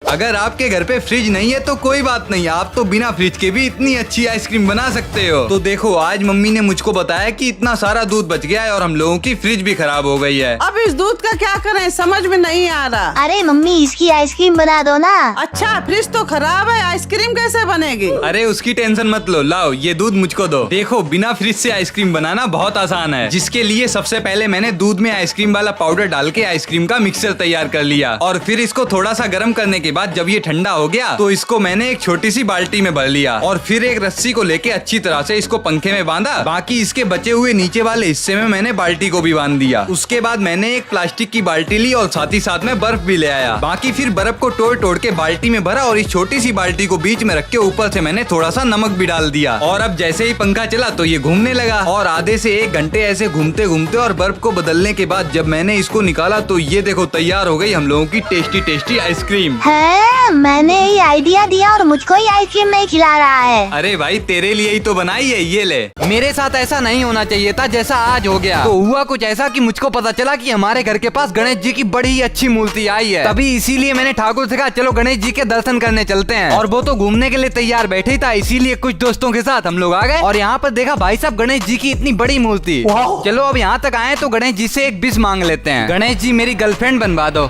अगर आपके घर पे फ्रिज नहीं है तो कोई बात नहीं, आप तो बिना फ्रिज के भी इतनी अच्छी आइसक्रीम बना सकते हो। तो देखो आज मम्मी ने मुझको बताया कि इतना सारा दूध बच गया है और हम लोगों की फ्रिज भी खराब हो गई है। अब इस दूध का क्या करें, समझ में नहीं आ रहा। अरे मम्मी इसकी आइसक्रीम बना दो ना। अच्छा फ्रिज तो खराब है, आइसक्रीम कैसे बनेगी? अरे उसकी टेंशन मत लो, लाओ ये दूध मुझको दो। देखो बिना फ्रिज से आइसक्रीम बनाना बहुत आसान है, जिसके लिए सबसे पहले मैंने दूध में आइसक्रीम वाला पाउडर डाल के आइसक्रीम का मिक्सचर तैयार कर लिया और फिर इसको थोड़ा सा गर्म करने के बाद जब ये ठंडा हो गया तो इसको मैंने एक छोटी सी बाल्टी में भर लिया और फिर एक रस्सी को लेके अच्छी तरह से इसको पंखे में बांधा। बाकी इसके बचे हुए नीचे वाले हिस्से में मैंने बाल्टी को भी बांध दिया। उसके बाद मैंने एक प्लास्टिक की बाल्टी ली और साथ ही साथ में बर्फ भी ले आया। बाकी फिर बर्फ को तोड़ तोड़ के बाल्टी में भरा और इस छोटी सी बाल्टी को बीच में रख के ऊपर से मैंने थोड़ा सा नमक भी डाल दिया और अब जैसे ही पंखा चला तो ये घूमने लगा और आधे से 1 घंटे ऐसे घूमते घूमते और बर्फ को बदलने के बाद जब मैंने इसको निकाला तो ये देखो तैयार हो गई हम लोगों की टेस्टी टेस्टी आइसक्रीम। है मैंने ही आइडिया दिया और मुझको ही आइसक्रीम नहीं खिला रहा है। अरे भाई तेरे लिए ही तो बनाई है, ये ले। मेरे साथ ऐसा नहीं होना चाहिए था जैसा आज हो गया। तो हुआ कुछ ऐसा कि मुझको पता चला कि हमारे घर के पास गणेश जी की बड़ी ही अच्छी मूर्ति आई है। तभी इसीलिए मैंने ठाकुर से कहा चलो गणेश जी के दर्शन करने चलते हैं। और वो तो घूमने के लिए तैयार बैठे ही था, इसीलिए कुछ दोस्तों के साथ हम लोग आ गए और यहाँ पर देखा भाई साहब गणेश जी की इतनी बड़ी मूर्ति। चलो अब यहाँ तक आए तो गणेश जी से एक विश मांग लेते हैं। गणेश जी मेरी गर्लफ्रेंड बनवा दो।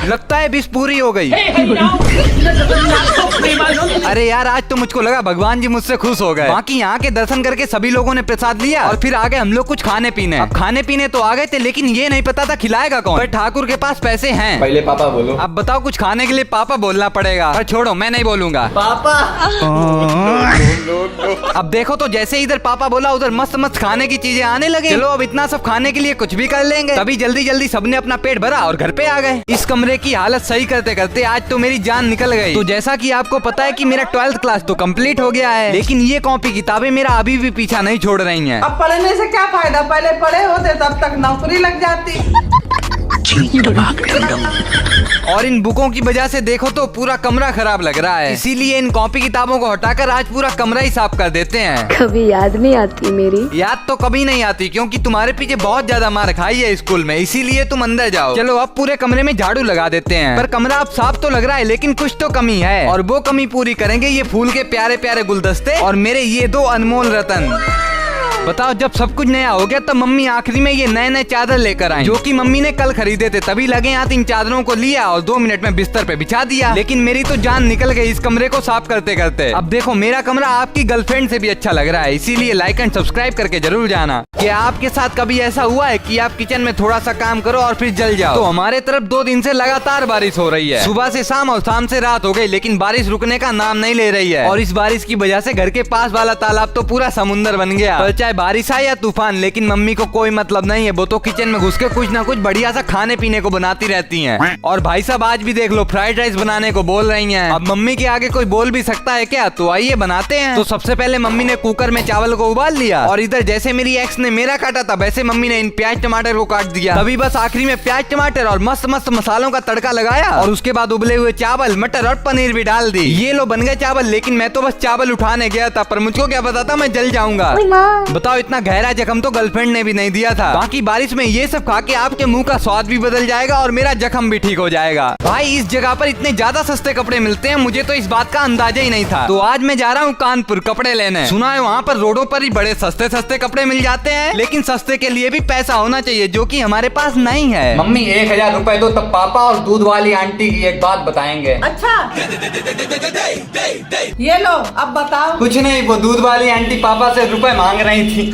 लगता है विश पूरी हो गई। अरे यार आज तो मुझको लगा भगवान जी मुझसे खुश हो गए। बाकी यहाँ के दर्शन करके सभी लोगों ने प्रसाद लिया और फिर आ गए हम लोग कुछ खाने पीने। अब खाने पीने तो आ गए थे लेकिन ये नहीं पता था खिलाएगा कौन। पर ठाकुर के पास पैसे हैं। पहले पापा बोलो। अब बताओ कुछ खाने के लिए पापा बोलना पड़ेगा। पर छोड़ो मैं नहीं बोलूंगा पापा। अब देखो तो जैसे इधर पापा बोला उधर मस्त मस्त खाने की चीजें आने लगे। चलो अब इतना सब खाने के लिए कुछ भी कर लेंगे। तभी जल्दी जल्दी सबने अपना पेट भरा और घर पे आ गए। इस कमरे की हालत सही करते करते आज तो मेरी जान निकल गई। तो जैसा कि आपको पता है कि मेरा 12th क्लास तो कंप्लीट हो गया है, लेकिन ये कॉपी किताबें मेरा अभी भी पीछा नहीं छोड़ रही हैं। अब पढ़ने से क्या फायदा, पहले पढ़े होते तब तक नौकरी लग जाती। और इन बुकों की वजह से देखो तो पूरा कमरा खराब लग रहा है, इसीलिए इन कॉपी किताबों को हटाकर आज पूरा कमरा ही साफ कर देते हैं। कभी याद नहीं आती मेरी? याद तो कभी नहीं आती क्योंकि तुम्हारे पीछे बहुत ज्यादा मार खाई है स्कूल में, इसीलिए तुम अंदर जाओ। चलो अब पूरे कमरे में झाड़ू लगा देते हैं। पर कमरा अब साफ तो लग रहा है लेकिन कुछ तो कमी है और वो कमी पूरी करेंगे ये फूल के प्यारे प्यारे गुलदस्ते और मेरे ये 2 अनमोल रतन। बताओ जब सब कुछ नया हो गया तब मम्मी आखिरी में ये नए नए चादर लेकर आई, जो कि मम्मी ने कल खरीदे थे। तभी लगे हाथ इन चादरों को लिया और 2 मिनट में बिस्तर पे बिछा दिया। लेकिन मेरी तो जान निकल गई इस कमरे को साफ करते करते। अब देखो मेरा कमरा आपकी गर्लफ्रेंड से भी अच्छा लग रहा है, इसीलिए लाइक एंड सब्सक्राइब करके जरूर जाना। क्या आपके साथ कभी ऐसा हुआ है कि आप किचन में थोड़ा सा काम करो और फिर जल जाओ? तो हमारे तरफ 2 दिन से लगातार बारिश हो रही है, सुबह से शाम और शाम से रात हो गई, लेकिन बारिश रुकने का नाम नहीं ले रही है। और इस बारिश की वजह से घर के पास वाला तालाब तो पूरा समुंदर बन गया। पर चाहे बारिश आए या तूफान, लेकिन मम्मी को कोई मतलब नहीं है, वो तो किचन में घुस के कुछ ना कुछ बढ़िया सा खाने पीने को बनाती रहती हैं। और भाई साहब आज भी देख लो फ्राइड राइस बनाने को बोल रही हैं। अब मम्मी के आगे कोई बोल भी सकता है क्या? तो आइए बनाते हैं। तो सबसे पहले मम्मी ने कुकर में चावल को उबाल लिया और इधर जैसे मेरी एक्स ने मेरा काटा था वैसे मम्मी ने इन प्याज टमाटर को काट दिया। तभी बस आखिरी में प्याज टमाटर और मस्त मस्त मसालों का तड़का लगाया और उसके बाद उबले हुए चावल, मटर और पनीर भी डाल दी। ये लो बन गए चावल, लेकिन मैं तो बस चावल उठाने गया था, पर मुझको क्या पता था मैं जल जाऊंगा। बताओ इतना गहरा जख्म तो गर्लफ्रेंड ने भी नहीं दिया था। बाकी बारिश में ये सब खा के आपके मुंह का स्वाद भी बदल जाएगा और मेरा जख्म भी ठीक हो जाएगा। भाई इस जगह पर इतने ज्यादा सस्ते कपड़े मिलते हैं, मुझे तो इस बात का अंदाजा ही नहीं था। तो आज मैं जा रहा हूँ कानपुर कपड़े लेने। सुना है वहाँ पर रोडों पर ही बड़े सस्ते सस्ते कपड़े मिल जाते हैं, लेकिन सस्ते के लिए भी पैसा होना चाहिए, जो कि हमारे पास नहीं है। मम्मी 1000 रुपए दो तब पापा और दूध वाली आंटी की एक बात बताएंगे। अच्छा ये लो अब बताओ। कुछ नहीं, वो दूध वाली आंटी पापा से रुपए मांग रही थी।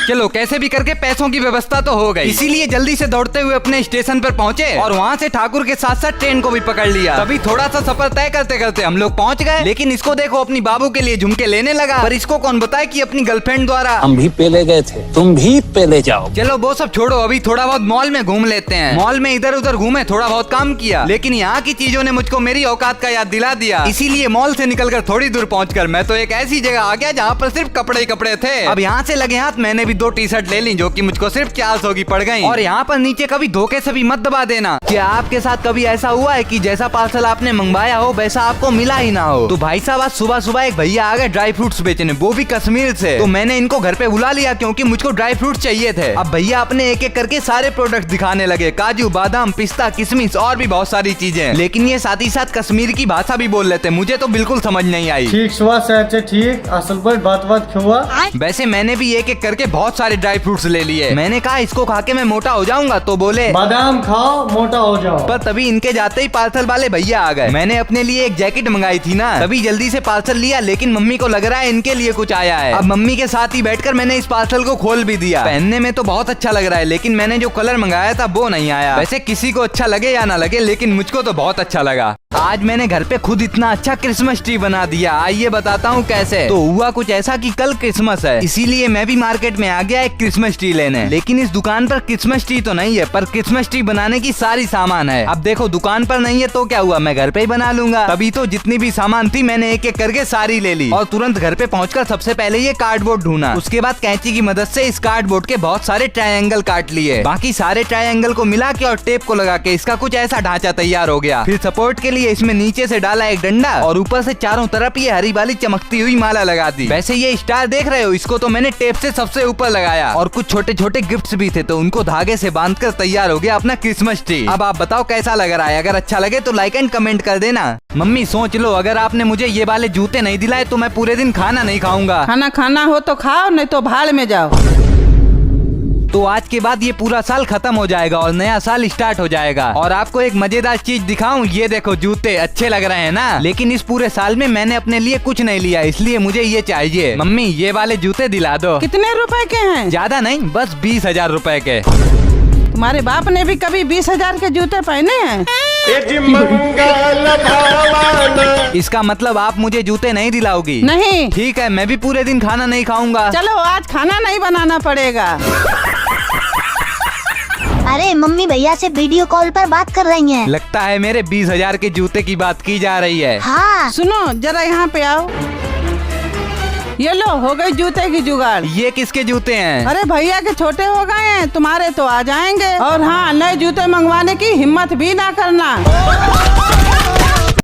चलो कैसे भी करके पैसों की व्यवस्था तो हो गई, इसीलिए जल्दी से दौड़ते हुए अपने स्टेशन पर पहुंचे और वहां से ठाकुर के साथ साथ ट्रेन को भी पकड़ लिया। तभी थोड़ा सा सफर तय करते करते हम लोग पहुंच गए। लेकिन इसको देखो अपनी बाबू के लिए झुमके लेने लगा, पर इसको कौन बताए कि अपनी गर्लफ्रेंड द्वारा हम भी पहले गए थे, तुम भी पहले जाओ। चलो वो सब छोड़ो, अभी थोड़ा बहुत मॉल में घूम लेते हैं। मॉल में इधर उधर घूमे, थोड़ा बहुत काम किया, लेकिन यहाँ की चीजों ने मुझको मेरी औकात का याद दिला दिया। इसीलिए मॉल से निकलकर थोड़ी दूर पहुंचकर मैं तो एक ऐसी जगह आ गया जहाँ पर सिर्फ कपड़े ही कपड़े थे। अब यहाँ से लगे हाथ मैंने भी भी 2 टी-शर्ट ले ली जो कि मुझको सिर्फ 400 की पड़ गई। और यहाँ पर नीचे कभी धोखे से भी मत दबा देना। क्या आपके साथ कभी ऐसा हुआ है कि जैसा पार्सल आपने मंगवाया हो वैसा आपको मिला ही ना हो? तो भाई साहब आज सुबह सुबह एक भैया आ गए ड्राई फ्रूट्स बेचने, वो भी कश्मीर से। तो मैंने इनको घर पे बुला लिया क्योंकि मुझको ड्राई फ्रूट्स चाहिए थे। अब भैया अपने एक एक करके सारे प्रोडक्ट दिखाने लगे, काजू, बादाम, पिस्ता, किशमिश और भी बहुत सारी चीजें। लेकिन ये साथ ही साथ कश्मीर की भाषा भी बोल लेते, मुझे तो बिल्कुल समझ नहीं आई। ठीक सुबह से ठीक असल पर बात हुआ। वैसे मैंने भी एक एक करके बहुत सारे ड्राई फ्रूट्स ले लिए। मैंने कहा इसको खा के मैं मोटा हो जाऊंगा, तो बोले बादाम खाओ मोटा हो जाओ। पर तभी इनके जाते ही पार्सल वाले भैया आ गए। मैंने अपने लिए एक जैकेट मंगाई थी ना, तभी जल्दी से पार्सल लिया, लेकिन मम्मी को लग रहा है इनके लिए कुछ आया है। अब मम्मी के साथ ही बैठकर मैंने इस पार्सल को खोल भी दिया। पहनने में तो बहुत अच्छा लग रहा है, लेकिन मैंने जो कलर मंगाया था वो नहीं आया। वैसे किसी को अच्छा लगे या ना लगे, लेकिन मुझको तो बहुत अच्छा लगा। आज मैंने घर पे खुद इतना अच्छा क्रिसमस ट्री बना दिया। आइए बताता हूँ कैसे। तो हुआ कुछ ऐसा कि कल क्रिसमस है, इसीलिए मैं भी मार्केट में आ गया एक क्रिसमस ट्री लेने। लेकिन इस दुकान पर क्रिसमस ट्री तो नहीं है, पर क्रिसमस ट्री बनाने की सारी सामान है। अब देखो दुकान पर नहीं है तो क्या हुआ, मैं घर पे ही बना लूंगा। तभी तो जितनी भी सामान थी मैंने एक एक करके सारी ले ली और तुरंत घर पे पहुंचकर सबसे पहले ये कार्डबोर्ड ढूंढा। उसके बाद कैंची की मदद से इस कार्डबोर्ड के बहुत सारे ट्रायंगल काट लिए। बाकी सारे ट्रायंगल को मिला के और टेप को लगा के इसका कुछ ऐसा ढांचा तैयार हो गया। फिर सपोर्ट के लिए इसमें नीचे से डाला एक डंडा और ऊपर से चारों तरफ ये हरी वाली चमकती हुई माला लगा दी। वैसे ये स्टार देख रहे हो, इसको तो मैंने टेप से सबसे ऊपर लगाया और कुछ छोटे छोटे गिफ्ट्स भी थे, तो उनको धागे से बांधकर तैयार हो गया अपना क्रिसमस ट्री। अब आप बताओ कैसा लग रहा है? अगर अच्छा लगे तो लाइक एंड कमेंट कर देना। मम्मी सोच लो, अगर आपने मुझे ये वाले जूते नहीं दिलाए तो मैं पूरे दिन खाना नहीं खाऊंगा। खाना खाना हो तो खाओ, नहीं तो भाड़ में जाओ। तो आज के बाद ये पूरा साल खत्म हो जाएगा और नया साल स्टार्ट हो जाएगा। और आपको एक मजेदार चीज दिखाऊं, ये देखो जूते अच्छे लग रहे हैं ना, लेकिन इस पूरे साल में मैंने अपने लिए कुछ नहीं लिया, इसलिए मुझे ये चाहिए। मम्मी ये वाले जूते दिला दो। कितने रुपए के हैं? ज्यादा नहीं, बस 20,000 रुपए के। तुम्हारे बाप ने भी कभी 20,000 के जूते पहने हैं? इसका मतलब आप मुझे जूते नहीं दिलाओगी? नहीं। ठीक है, मैं भी पूरे दिन खाना नहीं खाऊंगा। चलो आज खाना नहीं बनाना पड़ेगा। अरे मम्मी भैया से वीडियो कॉल पर बात कर रही हैं। लगता है मेरे 20,000 के जूते की बात की जा रही है। हाँ सुनो जरा यहाँ पे आओ। ये लो हो गई जूते की जुगाड़। ये किसके जूते हैं? अरे भैया के छोटे हो गए हैं, तुम्हारे तो आ जाएंगे। और हाँ, नए जूते मंगवाने की हिम्मत भी ना करना।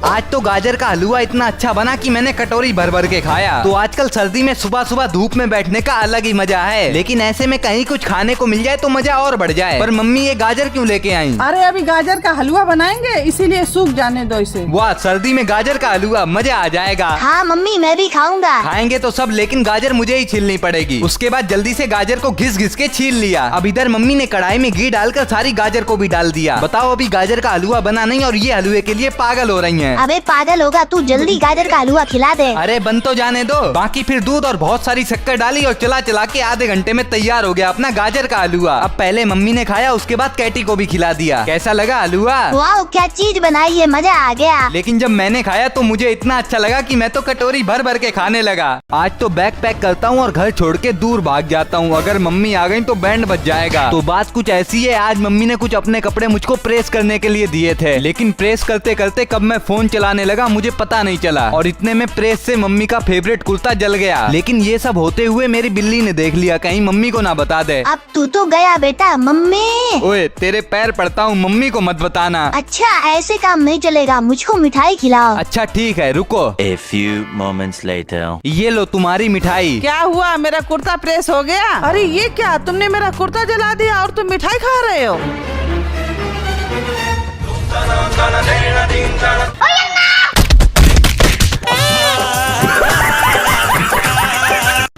आज तो गाजर का हलवा इतना अच्छा बना कि मैंने कटोरी भर भर के खाया। तो आजकल सर्दी में सुबह सुबह धूप में बैठने का अलग ही मजा है, लेकिन ऐसे में कहीं कुछ खाने को मिल जाए तो मजा और बढ़ जाए। पर मम्मी ये गाजर क्यों लेके आई? अरे अभी गाजर का हलवा बनाएंगे, इसीलिए सूख जाने दो इसे। वाह, सर्दी में गाजर का हलवा, मजा आ जाएगा। हाँ मम्मी मैं भी खाऊंगा। खाएंगे तो सब, लेकिन गाजर मुझे ही छीलनी पड़ेगी। उसके बाद जल्दी से गाजर को घिस घिस के छील लिया। अब इधर मम्मी ने कढ़ाई में घी डालकर सारी गाजर को भी डाल दिया। बताओ अभी गाजर का हलवा बना नहीं और ये हलवे के लिए पागल हो रही है। अबे पागल होगा तू, जल्दी गाजर का हलवा खिला दे। अरे बन तो जाने दो। बाकी फिर दूध और बहुत सारी शक्कर डाली और चला चला के आधे घंटे में तैयार हो गया अपना गाजर का हलवा। अब पहले मम्मी ने खाया, उसके बाद कैटी को भी खिला दिया। कैसा लगा हलवा? वाह क्या चीज बनाई है, मजा आ गया। लेकिन जब मैंने खाया तो मुझे इतना अच्छा लगा कि मैं तो कटोरी भर भर के खाने लगा। आज तो बैग पैक करता हूँ और घर छोड़ के दूर भाग जाता हूँ, अगर मम्मी आ गई तो बैंड बज जाएगा। तो बात कुछ ऐसी है, आज मम्मी ने कुछ अपने कपड़े मुझको प्रेस करने के लिए दिए थे, लेकिन प्रेस करते करते कब मैं फोन चलाने लगा मुझे पता नहीं चला और इतने में प्रेस से मम्मी का फेवरेट कुर्ता जल गया। लेकिन ये सब होते हुए मेरी बिल्ली ने देख लिया, कहीं मम्मी को ना बता दे। अब तू तो गया बेटा। मम्मी ओए तेरे पैर पड़ता हूँ, मम्मी को मत बताना। अच्छा ऐसे काम नहीं चलेगा, मुझको मिठाई खिलाओ। अच्छा ठीक है रुको। A few moments later. ये लो तुम्हारी मिठाई। क्या हुआ, मेरा कुर्ता प्रेस हो गया? अरे ये क्या, तुमने मेरा कुर्ता जला दिया और तुम मिठाई खा रहे हो?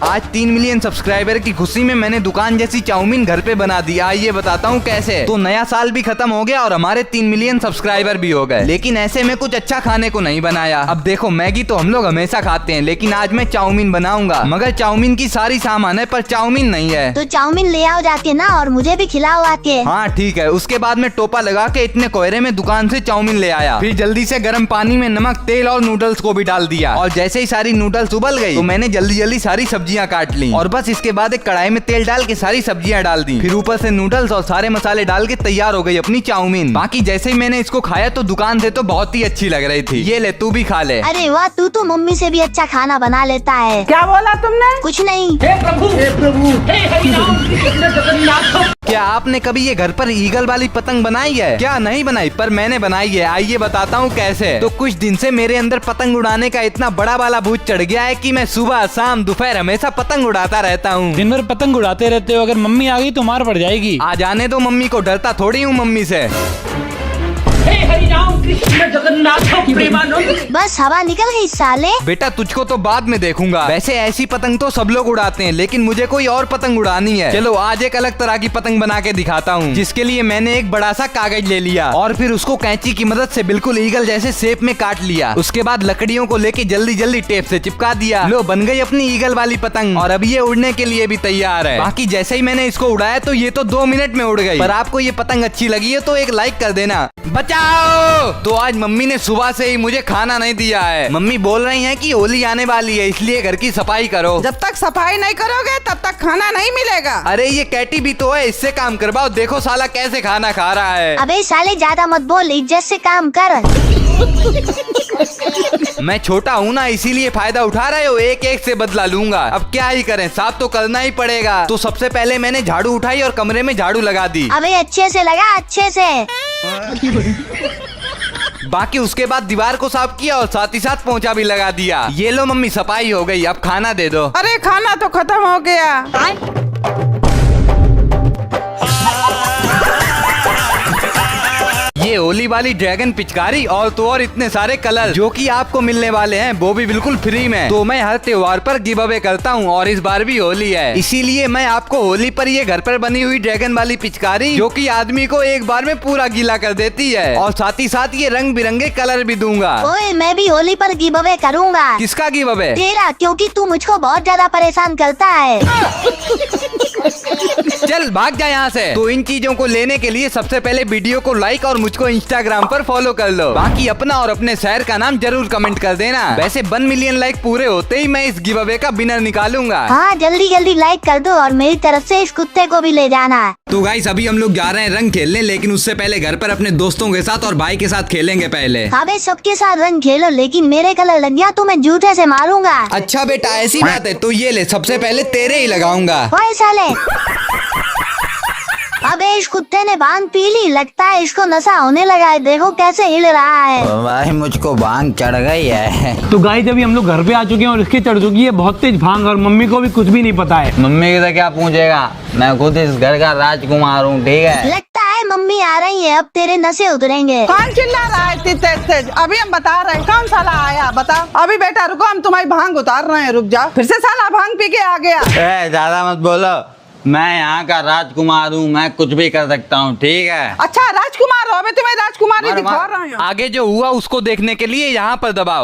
आज 3 मिलियन सब्सक्राइबर की खुशी में मैंने दुकान जैसी चाउमीन घर पे बना दी। आइए बताता हूँ कैसे। तो नया साल भी खत्म हो गया और हमारे 3 मिलियन सब्सक्राइबर भी हो गए, लेकिन ऐसे में कुछ अच्छा खाने को नहीं बनाया। अब देखो मैगी तो हम लोग हमेशा खाते हैं, लेकिन आज मैं चाउमीन बनाऊंगा। मगर चाउमीन की सारी सामान है पर चाउमीन नहीं है। तो चाउमीन ले आओ जाके ना, और मुझे भी खिलाओ आके। हाँ ठीक है। उसके बाद मैं टोपा लगा के इतने कोहरे में दुकान से चाउमीन ले आया। फिर जल्दी से गर्म पानी में नमक, तेल और नूडल्स को भी डाल दिया और जैसे ही सारी नूडल्स उबल गई तो मैंने जल्दी जल्दी सारी सब्जियां सब्जियां काट ली और बस इसके बाद एक कढ़ाई में तेल डाल के सारी सब्जियां डाल दी। फिर ऊपर से नूडल्स और सारे मसाले डाल के तैयार हो गई अपनी चाउमीन। बाकी जैसे ही मैंने इसको खाया तो दुकान से तो बहुत ही अच्छी लग रही थी। ये ले तू भी खा ले। अरे वाह, तू तो मम्मी से भी अच्छा खाना बना लेता है। क्या बोला तुमने? कुछ नहीं। क्या आपने कभी ये घर पर ईगल वाली पतंग बनाई है? क्या नहीं बनाई, पर मैंने बनाई है। आइए बताता हूँ कैसे। तो कुछ दिन से मेरे अंदर पतंग उड़ाने का इतना बड़ा वाला भूत चढ़ गया है कि मैं सुबह शाम दोपहर हमेशा पतंग उड़ाता रहता हूँ। दिन भर पतंग उड़ाते रहते हो, अगर मम्मी आ गई तो मार पड़ जाएगी। आ जाने दो मम्मी को, डरता थोड़ी हूँ मम्मी से। बस हवा निकल गई साले। बेटा तुझको तो बाद में देखूंगा। वैसे ऐसी पतंग तो सब लोग उड़ाते हैं, लेकिन मुझे कोई और पतंग उड़ानी है। चलो आज एक अलग तरह की पतंग बना के दिखाता हूँ, जिसके लिए मैंने एक बड़ा सा कागज ले लिया और फिर उसको कैंची की मदद से बिल्कुल ईगल जैसे शेप में काट लिया। उसके बाद लकड़ियों को लेके जल्दी जल्दी टेप से चिपका दिया। लो बन गई अपनी ईगल वाली पतंग और अब ये उड़ने के लिए भी तैयार है। बाकी जैसे ही मैंने इसको उड़ाया तो ये तो 2 मिनट में उड़ गई। पर आपको ये पतंग अच्छी लगी है तो एक लाइक कर देना। बचाओ। तो आज मम्मी ने सुबह से ही मुझे खाना नहीं दिया है। मम्मी बोल रही हैं कि होली आने वाली है, इसलिए घर की सफाई करो। जब तक सफाई नहीं करोगे तब तक खाना नहीं मिलेगा। अरे ये कैटी भी तो है, इससे काम करवाओ। देखो साला कैसे खाना खा रहा है। अबे साले ज्यादा मत बोल, इज्जत से काम कर। मैं छोटा हूँ ना, इसीलिए फायदा उठा रहे हो। एक एक से बदला लूंगा। अब क्या ही करें, साफ तो करना ही पड़ेगा। तो सबसे पहले मैंने झाड़ू उठाई और कमरे में झाड़ू लगा दी। अबे अच्छे से लगा, अच्छे से। बाकी उसके बाद दीवार को साफ किया और साथ ही साथ पोंछा भी लगा दिया। ये लो मम्मी सफाई हो गई, अब खाना दे दो। अरे खाना तो खत्म हो गया। ये होली वाली ड्रैगन पिचकारी और तो और इतने सारे कलर जो कि आपको मिलने वाले हैं, वो भी बिल्कुल फ्री में। तो मैं हर त्योहार पर गिव अवे करता हूँ और इस बार भी होली है, इसीलिए मैं आपको होली पर ये घर पर बनी हुई ड्रैगन वाली पिचकारी जो कि आदमी को एक बार में पूरा गीला कर देती है, और साथ ही साथ ये रंग बिरंगे कलर भी दूंगा। ओए मैं भी होली पर गिव अवे करूँगा। किसका गिव अवे? तेरा, क्योंकि तू मुझको बहुत ज्यादा परेशान करता है। चल भाग जा यहाँ से। तो इन चीजों को लेने के लिए सबसे पहले वीडियो को लाइक और मुझको इंस्टाग्राम पर फॉलो कर लो। बाकी अपना और अपने शहर का नाम जरूर कमेंट कर देना। वैसे 1 मिलियन लाइक पूरे होते ही मैं इस गिव अवे का विनर निकालूंगा। हाँ जल्दी जल्दी लाइक कर दो और मेरी तरफ से इस कुत्ते को भी ले जाना। तो गाइस अभी हम लोग जा रहे हैं रंग खेलने, लेकिन उससे पहले घर पर अपने दोस्तों के साथ और भाई के साथ खेलेंगे पहले। अबे सबके साथ रंग खेलो, लेकिन मेरे कलर लग गया तो मैं जूते से मारूंगा। अच्छा बेटा ऐसी बात है, तो ये ले, सबसे पहले तेरे ही लगाऊंगा। ओए साले, अबे इस कुत्ते ने भांग पी ली, लगता है इसको नशा होने लगा है। देखो कैसे हिल रहा है। भाई मुझको भांग चढ़ गई है। तो गाइस अभी हम लोग घर पे आ चुके हैं और इसके चढ़ चुकी है बहुत तेज भांग, और मम्मी को भी कुछ भी नहीं पता है। मम्मी से क्या पूछेगा, मैं खुद इस घर का राजकुमार हूँ, ठीक है। लगता है मम्मी आ रही है, अब तेरे नशे उतरेंगे। कौन चिल्ला रहा है इतनी तेज तेज? अभी हम बता रहे हैं, कौन साला आया बता। अभी बेटा रुको, हम तुम्हारी भांग उतार रहे हैं, रुक जाओ। फिर से साला भांग पी के आ गया। ज्यादा मत बोलो, मैं यहाँ का राजकुमार हूँ, मैं कुछ भी कर सकता हूँ, ठीक है। अच्छा राजकुमार हो, अबे तुम्हें राजकुमारी दिखा रहा हूँ। आगे जो हुआ उसको देखने के लिए यहाँ पर दबाओ।